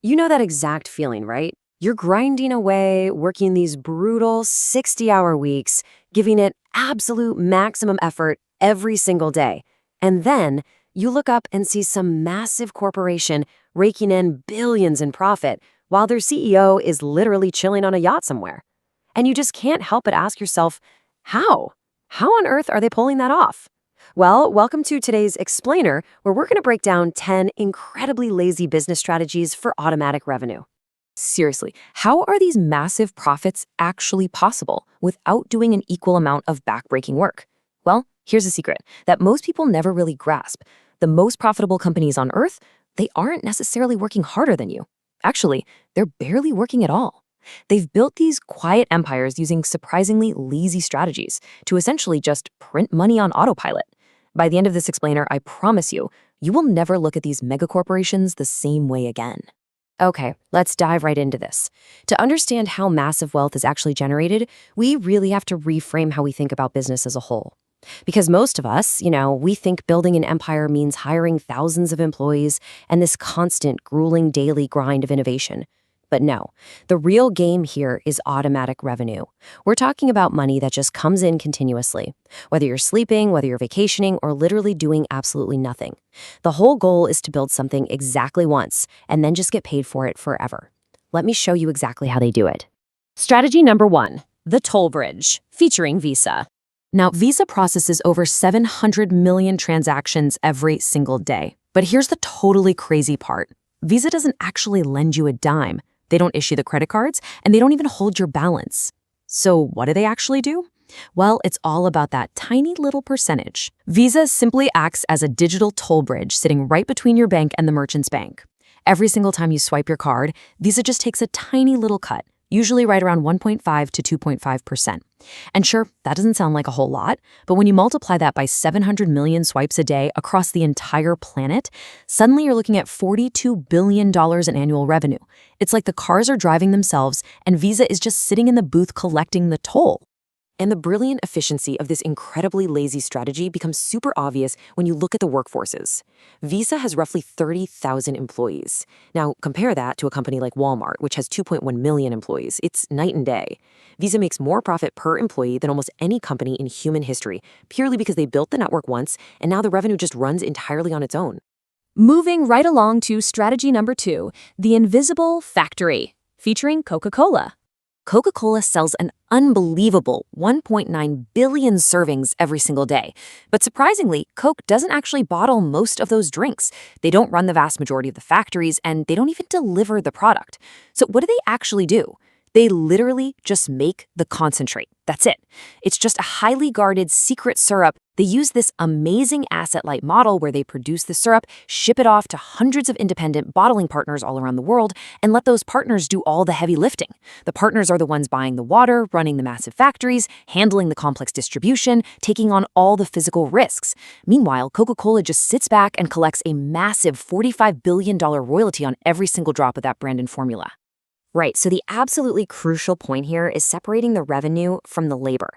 You know that exact feeling, right? You're grinding away, working these brutal 60-hour weeks, giving it absolute maximum effort every single day. And then you look up and see some massive corporation raking in billions in profit while their CEO is literally chilling on a yacht somewhere. And you just can't help but ask yourself, how? How on earth are they pulling that off? Well, welcome to today's Explainer, where we're going to break down 10 incredibly lazy business strategies for automatic revenue. Seriously, how are these massive profits actually possible without doing an equal amount of backbreaking work? Well, here's a secret that most people never really grasp. The most profitable companies on Earth, they aren't necessarily working harder than you. Actually, they're barely working at all. They've built these quiet empires using surprisingly lazy strategies to essentially just print money on autopilot. By the end of this explainer, I promise you, you will never look at these megacorporations the same way again. Okay, let's dive right into this. To understand how massive wealth is actually generated, we really have to reframe how we think about business as a whole. Because most of us, we think building an empire means hiring thousands of employees and this constant, grueling daily grind of innovation. But no, the real game here is automatic revenue. We're talking about money that just comes in continuously. Whether you're sleeping, whether you're vacationing, or literally doing absolutely nothing. The whole goal is to build something exactly once and then just get paid for it forever. Let me show you exactly how they do it. Strategy number 1, the toll bridge, featuring Visa. Now, Visa processes over 700 million transactions every single day. But here's the totally crazy part. Visa doesn't actually lend you a dime. They don't issue the credit cards, and they don't even hold your balance. So what do they actually do? Well, it's all about that tiny little percentage. Visa simply acts as a digital toll bridge sitting right between your bank and the merchant's bank. Every single time you swipe your card, Visa just takes a tiny little cut, usually right around 1.5 to 2.5%. And sure, that doesn't sound like a whole lot, but when you multiply that by 700 million swipes a day across the entire planet, suddenly you're looking at $42 billion in annual revenue. It's like the cars are driving themselves and Visa is just sitting in the booth collecting the toll. And the brilliant efficiency of this incredibly lazy strategy becomes super obvious when you look at the workforces. Visa has roughly 30,000 employees. Now, compare that to a company like Walmart, which has 2.1 million employees. It's night and day. Visa makes more profit per employee than almost any company in human history, purely because they built the network once, and now the revenue just runs entirely on its own. Moving right along to strategy number 2, the invisible factory, featuring Coca-Cola. Coca-Cola sells an unbelievable 1.9 billion servings every single day. But surprisingly, Coke doesn't actually bottle most of those drinks. They don't run the vast majority of the factories, and they don't even deliver the product. So what do they actually do? They literally just make the concentrate. That's it. It's just a highly guarded secret syrup. They use this amazing asset-light model where they produce the syrup, ship it off to hundreds of independent bottling partners all around the world, and let those partners do all the heavy lifting. The partners are the ones buying the water, running the massive factories, handling the complex distribution, taking on all the physical risks. Meanwhile, Coca-Cola just sits back and collects a massive $45 billion royalty on every single drop of that branded formula. Right, so the absolutely crucial point here is separating the revenue from the labor.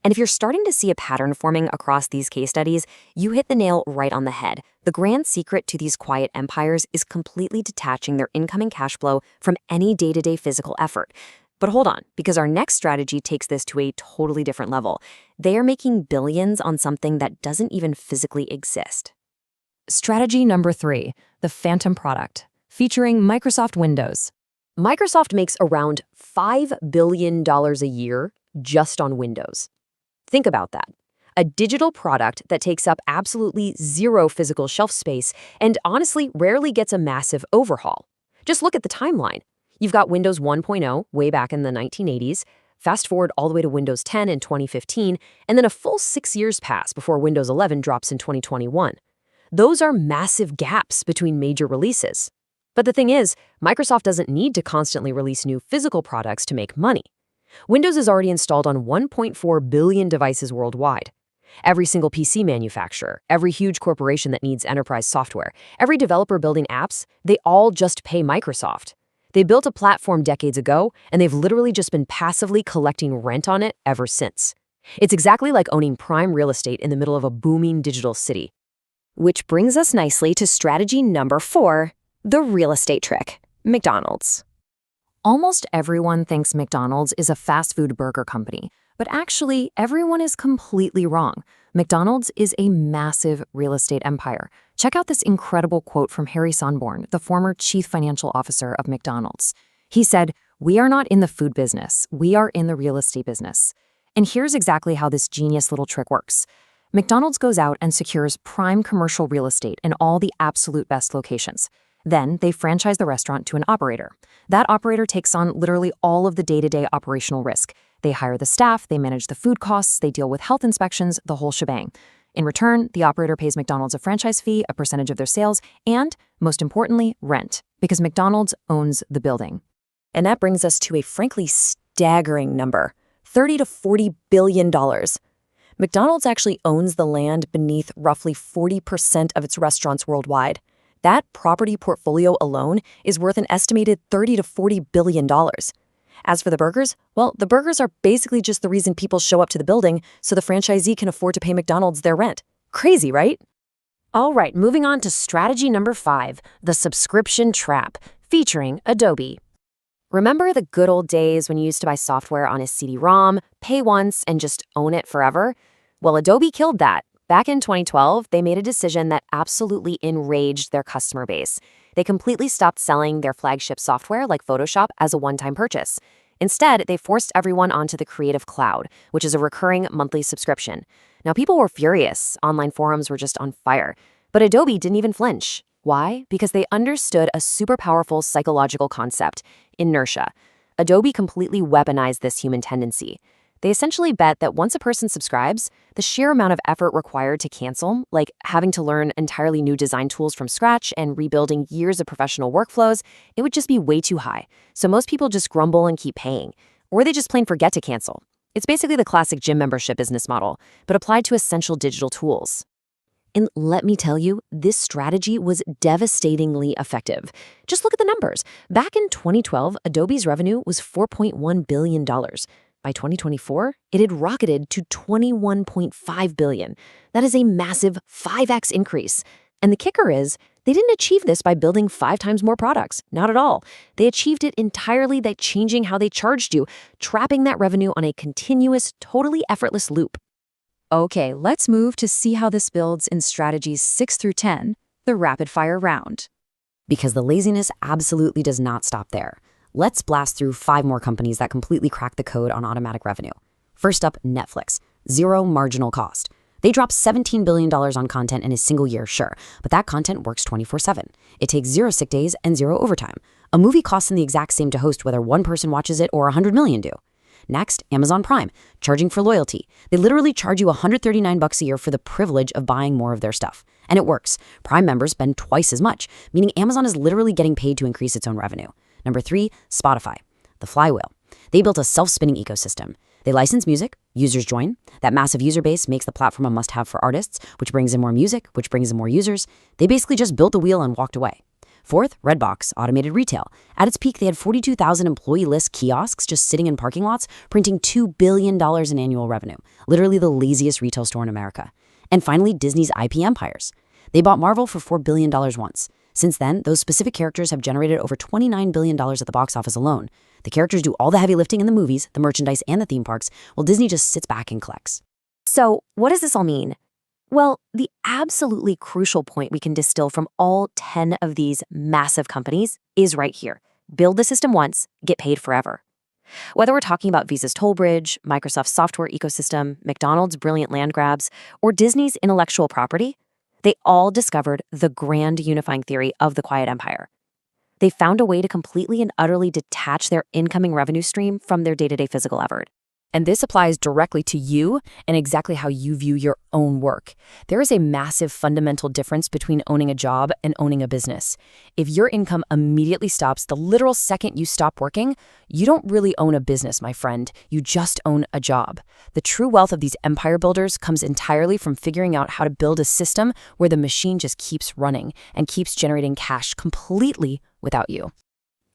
And if you're starting to see a pattern forming across these case studies, you hit the nail right on the head. The grand secret to these quiet empires is completely detaching their incoming cash flow from any day-to-day physical effort. But hold on, because our next strategy takes this to a totally different level. They are making billions on something that doesn't even physically exist. Strategy number 3, the phantom product, featuring Microsoft Windows. Microsoft makes around $5 billion a year just on Windows. Think about that. A digital product that takes up absolutely zero physical shelf space and honestly rarely gets a massive overhaul. Just look at the timeline. You've got Windows 1.0 way back in the 1980s, fast forward all the way to Windows 10 in 2015, and then a full 6 years pass before Windows 11 drops in 2021. Those are massive gaps between major releases. But the thing is, Microsoft doesn't need to constantly release new physical products to make money. Windows is already installed on 1.4 billion devices worldwide. Every single PC manufacturer, every huge corporation that needs enterprise software, every developer building apps, they all just pay Microsoft. They built a platform decades ago, and they've literally just been passively collecting rent on it ever since. It's exactly like owning prime real estate in the middle of a booming digital city. Which brings us nicely to strategy number 4, the real estate trick, McDonald's. Almost everyone thinks McDonald's is a fast food burger company, but actually, everyone is completely wrong. McDonald's is a massive real estate empire. Check out this incredible quote from Harry Sonborn, the former chief financial officer of McDonald's. He said, "We are not in the food business, we are in the real estate business." And here's exactly how this genius little trick works. McDonald's goes out and secures prime commercial real estate in all the absolute best locations. Then they franchise the restaurant to an operator. That operator takes on literally all of the day-to-day operational risk. They hire the staff, they manage the food costs, they deal with health inspections, the whole shebang. In return, the operator pays McDonald's a franchise fee, a percentage of their sales, and, most importantly, rent, because McDonald's owns the building. And that brings us to a frankly staggering number, $30 to $40 billion. McDonald's actually owns the land beneath roughly 40% of its restaurants worldwide. That property portfolio alone is worth an estimated $30 to $40 billion. As for the burgers, well, the burgers are basically just the reason people show up to the building so the franchisee can afford to pay McDonald's their rent. Crazy, right? All right, moving on to strategy number 5, the subscription trap, featuring Adobe. Remember the good old days when you used to buy software on a CD-ROM, pay once, and just own it forever? Well, Adobe killed that. Back in 2012, they made a decision that absolutely enraged their customer base. They completely stopped selling their flagship software like Photoshop as a one-time purchase. Instead, they forced everyone onto the Creative Cloud, which is a recurring monthly subscription. Now, people were furious. Online forums were just on fire. But Adobe didn't even flinch. Why? Because they understood a super powerful psychological concept, inertia. Adobe completely weaponized this human tendency. They essentially bet that once a person subscribes, the sheer amount of effort required to cancel, like having to learn entirely new design tools from scratch and rebuilding years of professional workflows, it would just be way too high. So most people just grumble and keep paying, or they just plain forget to cancel. It's basically the classic gym membership business model, but applied to essential digital tools. And let me tell you, this strategy was devastatingly effective. Just look at the numbers. Back in 2012, Adobe's revenue was $4.1 billion. By 2024, it had rocketed to $21.5 billion. That is a massive 5x increase. And the kicker is, they didn't achieve this by building 5 times more products. Not at all. They achieved it entirely by changing how they charged you, trapping that revenue on a continuous, totally effortless loop. Okay, let's move to see how this builds in strategies 6 through 10, the rapid-fire round. Because the laziness absolutely does not stop there. Let's blast through 5 more companies that completely crack the code on automatic revenue. First up, Netflix. Zero marginal cost. They drop $17 billion on content in a single year, sure, but that content works 24/7. It takes 0 sick days and 0 overtime. A movie costs them the exact same to host whether 1 person watches it or 100 million do. Next, Amazon Prime, charging for loyalty. They literally charge you $139 a year for the privilege of buying more of their stuff. And it works. Prime members spend twice as much, meaning Amazon is literally getting paid to increase its own revenue. Number 3, Spotify, the flywheel. They built a self-spinning ecosystem. They license music, users join. That massive user base makes the platform a must-have for artists, which brings in more music, which brings in more users. They basically just built the wheel and walked away. Fourth, Redbox, automated retail. At its peak, they had 42,000 employee list kiosks just sitting in parking lots, printing $2 billion in annual revenue. Literally the laziest retail store in America. And finally, Disney's IP empires. They bought Marvel for $4 billion once. Since then, those specific characters have generated over $29 billion at the box office alone. The characters do all the heavy lifting in the movies, the merchandise, and the theme parks, while Disney just sits back and collects. So, what does this all mean? Well, the absolutely crucial point we can distill from all 10 of these massive companies is right here. Build the system once, get paid forever. Whether we're talking about Visa's toll bridge, Microsoft's software ecosystem, McDonald's brilliant land grabs, or Disney's intellectual property, they all discovered the grand unifying theory of the quiet empire. They found a way to completely and utterly detach their incoming revenue stream from their day-to-day physical effort. And this applies directly to you and exactly how you view your own work. There is a massive fundamental difference between owning a job and owning a business. If your income immediately stops the literal second you stop working, you don't really own a business, my friend. You just own a job. The true wealth of these empire builders comes entirely from figuring out how to build a system where the machine just keeps running and keeps generating cash completely without you.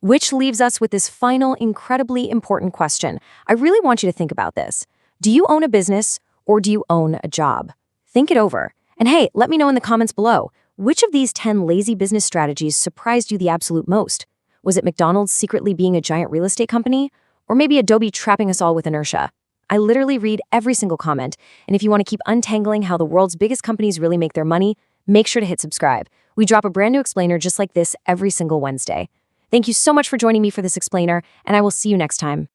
Which leaves us with this final, incredibly important question. I really want you to think about this. Do you own a business or do you own a job? Think it over. And hey, let me know in the comments below, which of these 10 lazy business strategies surprised you the absolute most? Was it McDonald's secretly being a giant real estate company? Or maybe Adobe trapping us all with inertia? I literally read every single comment, and if you want to keep untangling how the world's biggest companies really make their money, make sure to hit subscribe. We drop a brand new explainer just like this every single Wednesday. Thank you so much for joining me for this explainer, and I will see you next time.